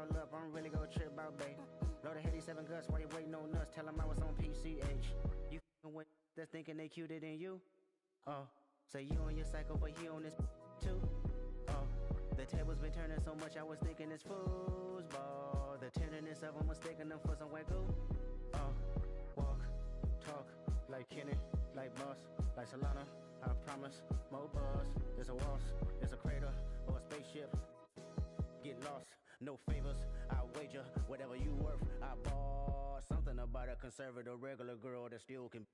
all up. I'm really gonna trip out, babe. Load a heady 7 guts while you waiting on us. Tell 'em I was on PCH. You f***ing with that's thinking they cuter than you? Oh, say you on your cycle, but he on this too? Oh, the tables been turning so much I was thinking it's foosball. The tenderness of them mistaking them for some wacko. Oh, walk, talk, like Kenny, like Boss, like Solana. I promise, more buzz. There's a waltz, there's a crater, or a spaceship. Get lost, no favors, I wager whatever you worth. I bought something about a conservative regular girl that still can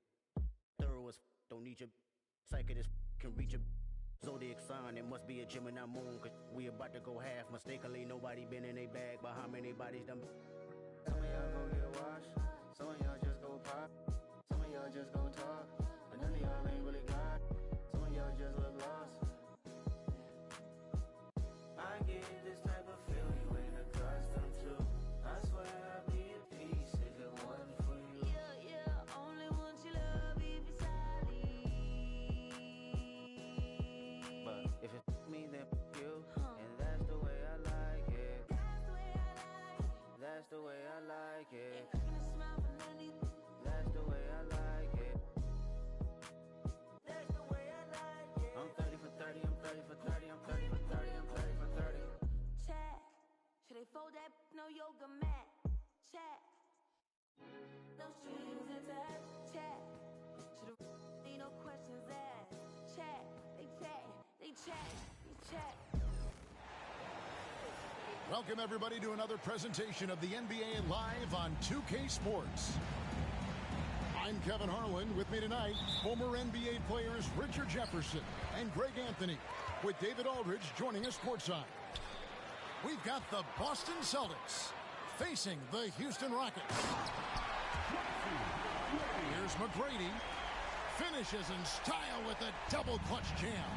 thorough as don't need your psychic can reach a zodiac sign. It must be a Gemini moon, cause we about to go half. Mistakenly, nobody been in a bag, but how many bodies done? Some of y'all go get a wash, some of y'all just go pop, some of y'all just go talk, but none of y'all ain't really got. Some of y'all just look lost. I get this type of feel you ain't accustomed to. I swear I'd be at peace if it wasn't for you. Yeah, only want your love if it's solid. But if it's me, then you. And that's the way I like it. That's the way I like it. That's the way I like it. That's the way I like it. I'm 30 for 30, I'm 30 for 30, I'm 30 for 30, I'm 30 for 30. Chat. Should they fold that no yoga mat? Chat. No strings attached. Chat. Should need no questions asked. Chat. They chat. They chat. They chat. Welcome, everybody, to another presentation of the NBA Live on 2K Sports. I'm Kevin Harlan. With me tonight, former NBA players Richard Jefferson and Greg Anthony, with David Aldridge joining us courtside. We've got the Boston Celtics facing the Houston Rockets. Here's McGrady. Finishes in style with a double clutch jam.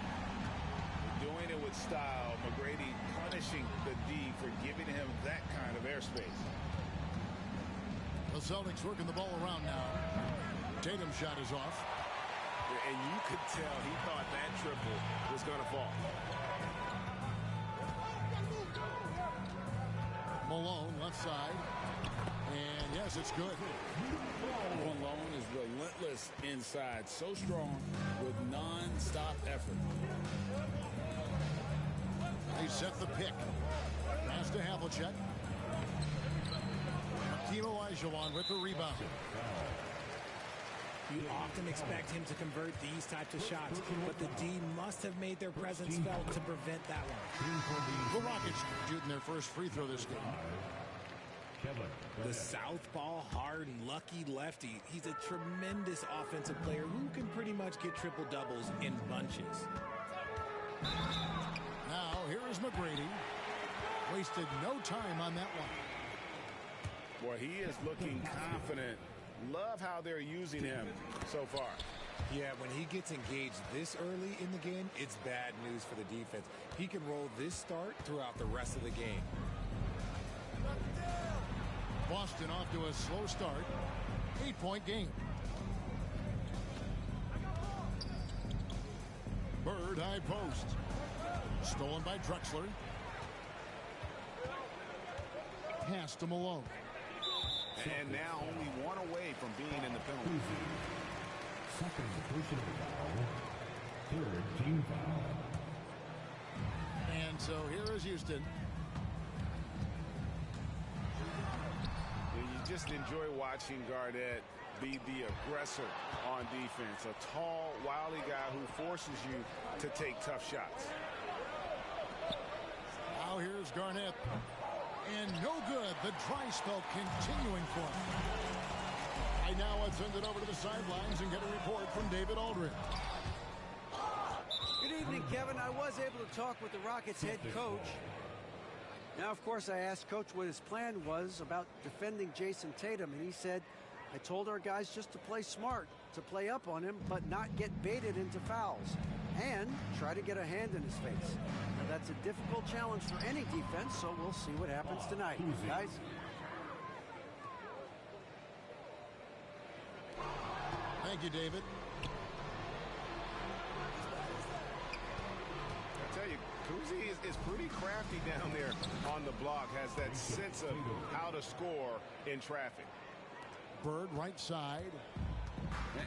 Doing it with style. McGrady punishing the D for giving him that kind of airspace. The Celtics working the ball around now. Tatum's shot is off. And you could tell he thought that triple was going to fall. Malone, left side. And yes, it's good. Malone is relentless inside. So strong with non-stop effort. They set the pick. Pass to Havlicek. Hakeem Olajuwon with the rebound. You often expect him to convert these types of shots, but the D must have made their presence felt to prevent that one. The Rockets shooting their first free throw this game. The southpaw, hard and lucky lefty. He's a tremendous offensive player who can pretty much get triple-doubles in bunches. Now, here is McGrady. Wasted no time on that one. Boy, he is looking confident. Love how they're using him so far. Yeah, when he gets engaged this early in the game, it's bad news for the defense. He can roll this start throughout the rest of the game. Boston off to a slow start. 8-point game. Bird high post. Stolen by Drexler. Pass to Malone. And now only one away from being in the penalty. Second personal foul. Third team foul. And so here is Houston. You just enjoy watching Garnett be the aggressor on defense. A tall, wily guy who forces you to take tough shots. Now here's Garnett. And no good. The dry spell continuing for him. Right now, let's send it over to the sidelines and get a report from David Aldridge. Good evening, Kevin. I was able to talk with the Rockets head coach. Now, of course, I asked Coach what his plan was about defending Jason Tatum, and he said, I told our guys just to play smart, to play up on him, but not get baited into fouls, and try to get a hand in his face. Now, that's a difficult challenge for any defense, so we'll see what happens tonight. Guys? Thank you, David. I tell you, Kuzi is pretty crafty down there on the block, has that sense of how to score in traffic. Bird right side.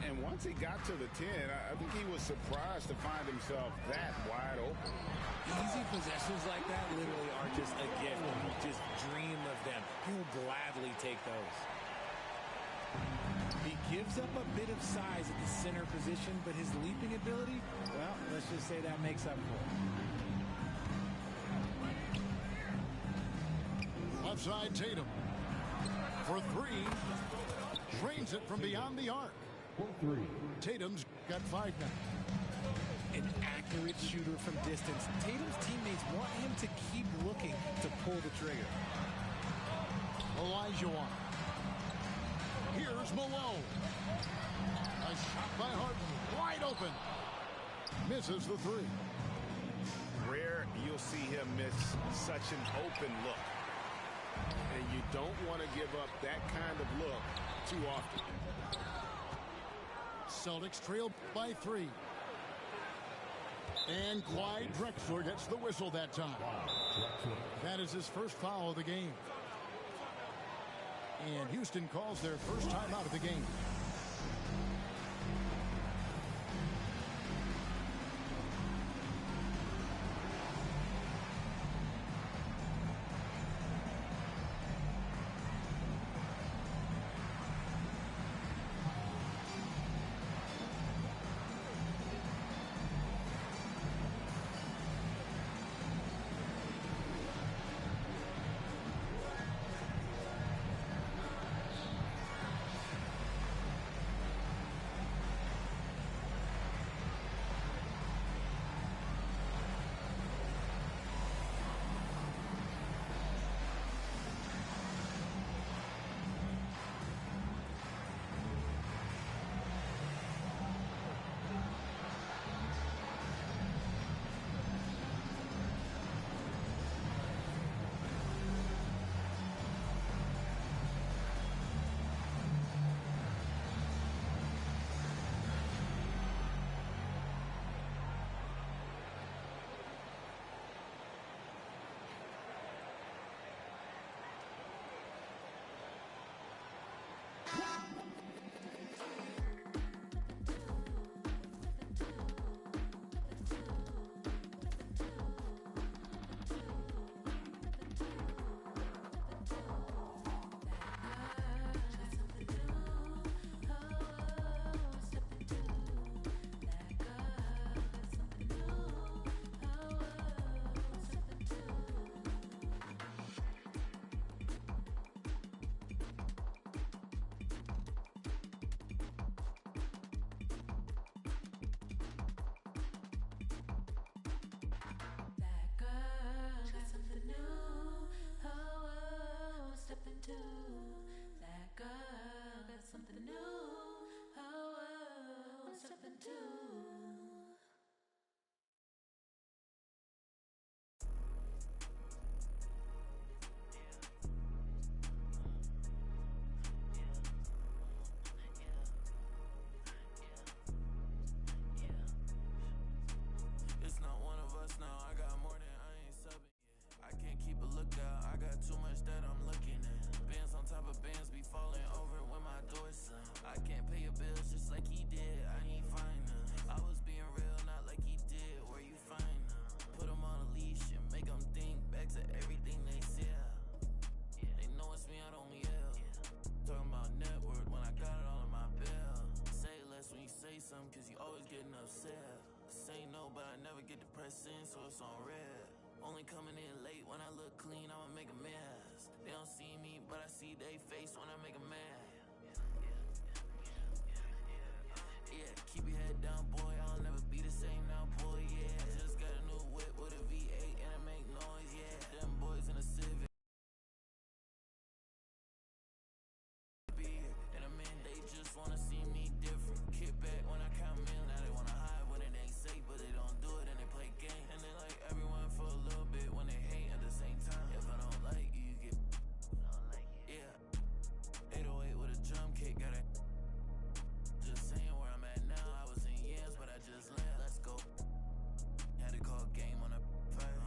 And once he got to the 10, I think he was surprised to find himself that wide open. Easy possessions like that literally are just a gift. You just dream of them. He'll gladly take those. He gives up a bit of size at the center position, but his leaping ability, well, let's just say that makes up for it. Left side Tatum. For three. Drains it from beyond the arc. Tatum's got 5 now. An accurate shooter from distance. Tatum's teammates want him to keep looking to pull the trigger. Elijah one. Here's Malone. A shot by Harden. Wide open. Misses the 3. Rare you'll see him miss such an open look. And you don't want to give up that kind of look too often. Celtics trail by 3. And Clyde Drexler gets the whistle that time. That is his first foul of the game. And Houston calls their first timeout of the game. So it's on red. Only coming in late when I look clean, I'ma make a mess. They don't see me, but I see they face when I make a mess. Yeah, keep your head down, boy. I'll never be the same now, boy. Yeah, just got a new whip with a V8 and it make noise. Yeah, them boys in a Civic. Be here in a minute. They just wanna see me different. Kick back when I come in. Now they wanna hide when it ain't safe, but they don't do it and they play games. And they like everyone for a little bit when they hate at the same time. If I don't like you, you get. Yeah. 808 with a drum kick, got it. Just saying where I'm at now. I was in Yams, but I just left. Let's go. Had to call game on a first.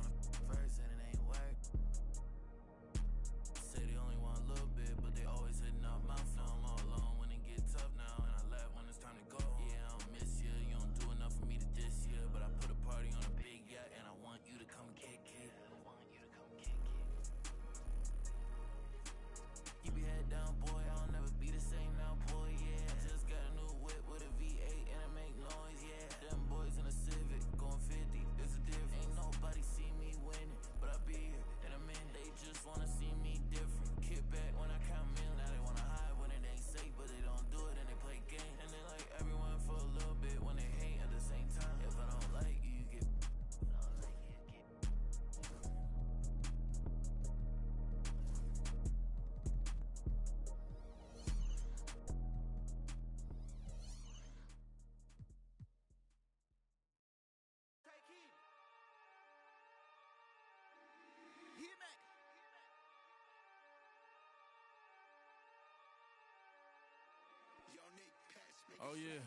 Oh, yeah.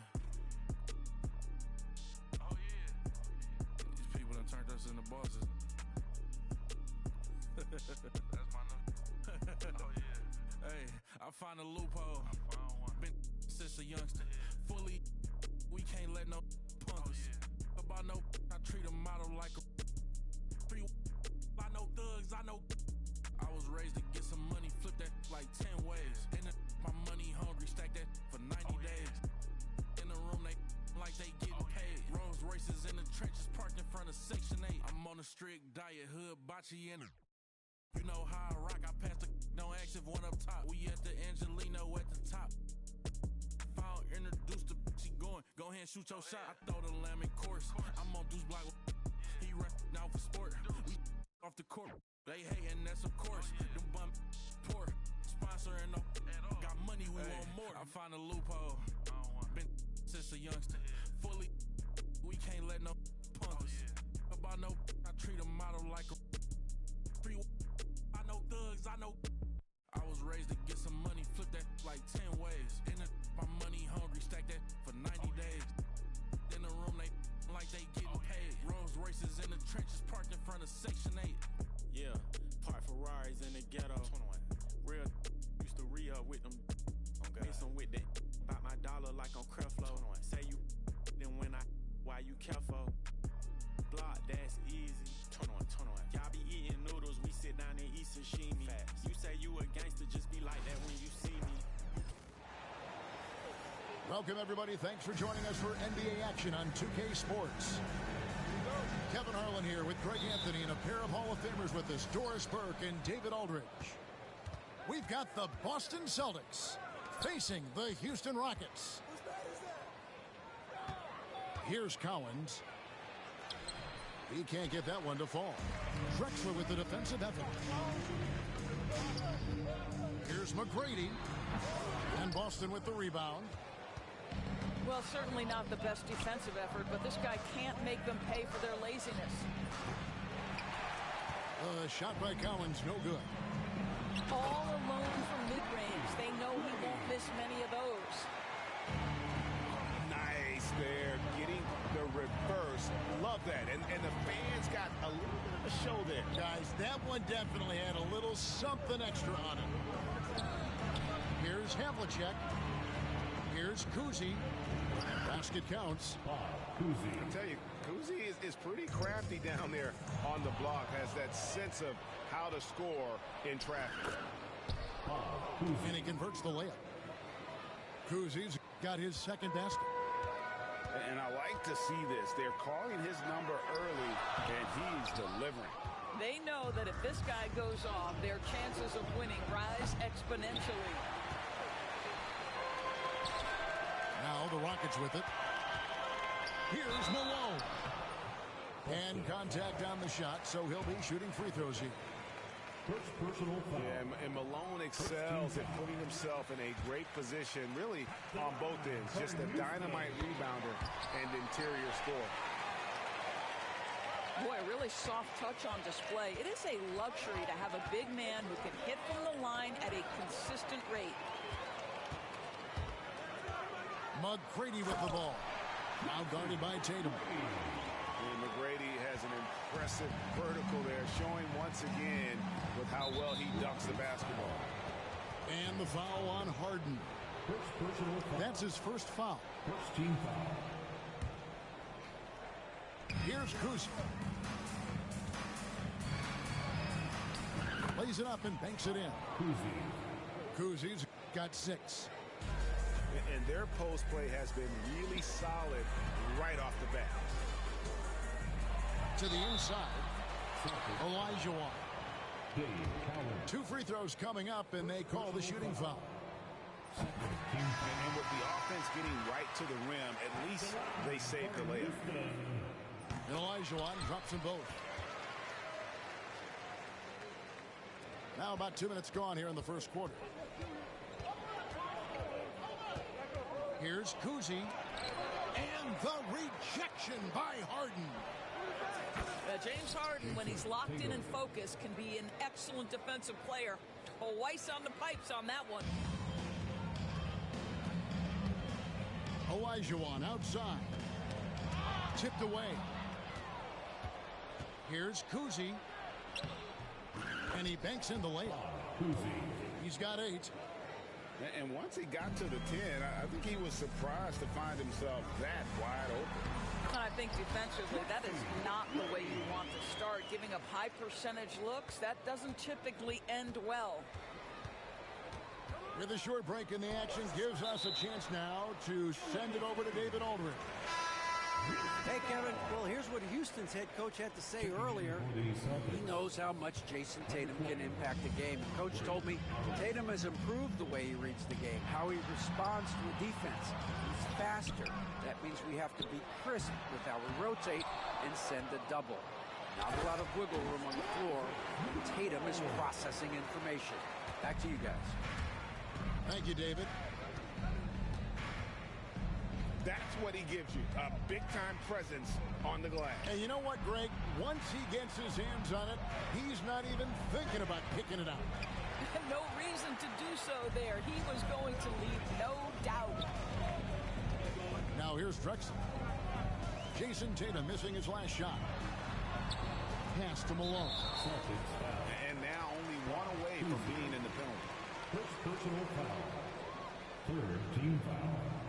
Oh, yeah. These people done turned us into bosses. That's my new. Oh, yeah. Hey, I find a loophole. Been since a youngster. Fully, we can't let no punk us. About no, I treat a model like a. I know thugs, I know. I was raised to get some money, flip that like 10 ways. In the, my money hungry, stack that for 90 days. In the room, they like they getting paid. Rolls Royces in the trenches, parked in front of Section 8. I'm on a strict diet, hood, bocce, and you know how I rock. I pass the, don't ask if one up top. We at the Angelino at the top. Found introduced the, she going, go ahead and shoot your shot. I throw the lamb in course. I'm on Deuce Block. He run now for sport. We off the court. They hating, that's of course. Them bum poor. Sponsoring no. Got money, we want more. I find a loophole. Been since a youngster. Fully, we can't let no punk us. About no, I treat a model like a. I know thugs, I know. I was raised to get some money, flip that like 10 ways. In the, my money hungry, stack that for 90 days. In the room, they like they getting paid. Rolls Royces in the trenches, parked in front of Section 8. Yeah, park Ferraris in the ghetto. 21. Real used to re-up with them. Miss them with that. Bought my dollar like on Creflo. Say you then when I, why you careful? Block, that's easy. 21. Y'all be eating noodles, we sit down and eat sashimi. Fast. You say you a gangster, just be like that when you see me. Welcome, everybody. Thanks for joining us for NBA action on 2K Sports. Kevin Harlan here with Greg Anthony and a pair of Hall of Famers with us, Doris Burke and David Aldridge. We've got the Boston Celtics facing the Houston Rockets. Here's Collins. He can't get that one to fall. Drexler with the defensive effort. Here's McGrady. And Boston with the rebound. Well, certainly not the best defensive effort, but this guy can't make them pay for their laziness. Shot by Collins, no good. All alone from mid-range. They know he won't miss many of those. Nice there, getting the reverse. Love that. And the fans got a little bit of a show there. Guys, that one definitely had a little something extra on it. Here's Havlicek. Here's Kuzi. Basket counts. I tell you, Kuzi is pretty crafty down there on the block. Has that sense of how to score in traffic. And he converts the layup. Kuzi's got his second basket. And I like to see this. They're calling his number early, and he's delivering. They know that if this guy goes off, their chances of winning rise exponentially. Now the Rockets with it. Here's Malone. And contact on the shot, so he'll be shooting free throws here. First personal foul. Yeah, and Malone excels at putting himself in a great position, really on both ends. Just a dynamite rebounder and interior scorer. Boy, a really soft touch on display. It is a luxury to have a big man who can hit from the line at a consistent rate. McGrady with the ball. Now guarded by Tatum. And McGrady has an impressive vertical there, showing once again with how well he dunks the basketball. And the foul on Harden. First personal foul. That's his first foul. First team foul. Here's Kuzi. Lays it up and banks it in. Kuzi's got 6. And their post play has been really solid right off the bat. To the inside, Olajuwon. 2 free throws coming up, and they call the shooting foul. And with the offense getting right to the rim, at least they saved the layup. And Olajuwon drops them both. Now about 2 minutes gone here in the first quarter. Here's Kuzi. And the rejection by Harden. James Harden, when he's locked in and focused, can be an excellent defensive player. Twice on the pipes on that one. Olajuwon outside. Tipped away. Here's Kuzi. And he banks in the layup. He's got 8. And once he got to the 10, I think he was surprised to find himself that wide open. And I think defensively, that is not the way you want to start. Giving up high percentage looks, that doesn't typically end well. With a short break in the action, gives us a chance now to send it over to David Aldridge. Hey, Kevin. Well, here's what Houston's head coach had to say earlier. He knows how much Jason Tatum can impact the game. The coach told me Tatum has improved the way he reads the game, how he responds to a defense. He's faster. That means we have to be crisp with how we rotate and send a double. Not a lot of wiggle room on the floor. Tatum is processing information. Back to you guys. Thank you, David. That's what he gives you, a big-time presence on the glass. And you know what, Greg? Once he gets his hands on it, he's not even thinking about picking it up. No reason to do so there. He was going to leave, no doubt. Now here's Drexler. Jason Tatum missing his last shot. Pass to Malone. And now only one away from being in the penalty. First personal foul. Third team foul.